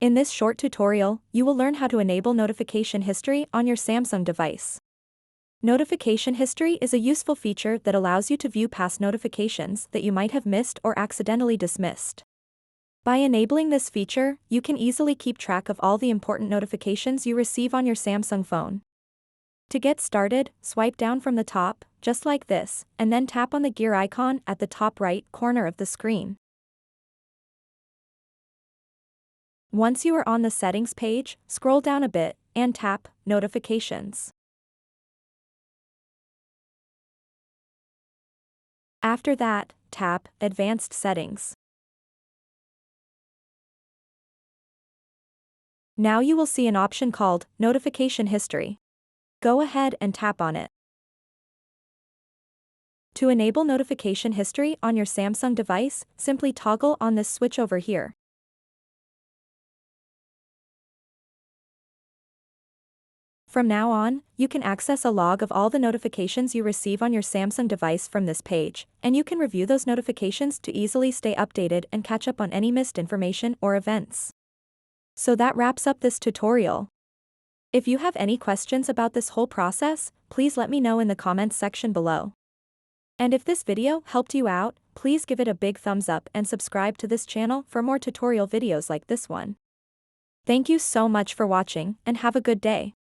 In this short tutorial, you will learn how to enable notification history on your Samsung device. Notification history is a useful feature that allows you to view past notifications that you might have missed or accidentally dismissed. By enabling this feature, you can easily keep track of all the important notifications you receive on your Samsung phone. To get started, swipe down from the top, just like this, and then tap on the gear icon at the top right corner of the screen. Once you are on the settings page, scroll down a bit, and tap Notifications. After that, tap Advanced Settings. Now you will see an option called Notification History. Go ahead and tap on it. To enable notification history on your Samsung device, simply toggle on this switch over here. From now on, you can access a log of all the notifications you receive on your Samsung device from this page, and you can review those notifications to easily stay updated and catch up on any missed information or events. So that wraps up this tutorial. If you have any questions about this whole process, please let me know in the comments section below. And if this video helped you out, please give it a big thumbs up and subscribe to this channel for more tutorial videos like this one. Thank you so much for watching, and have a good day.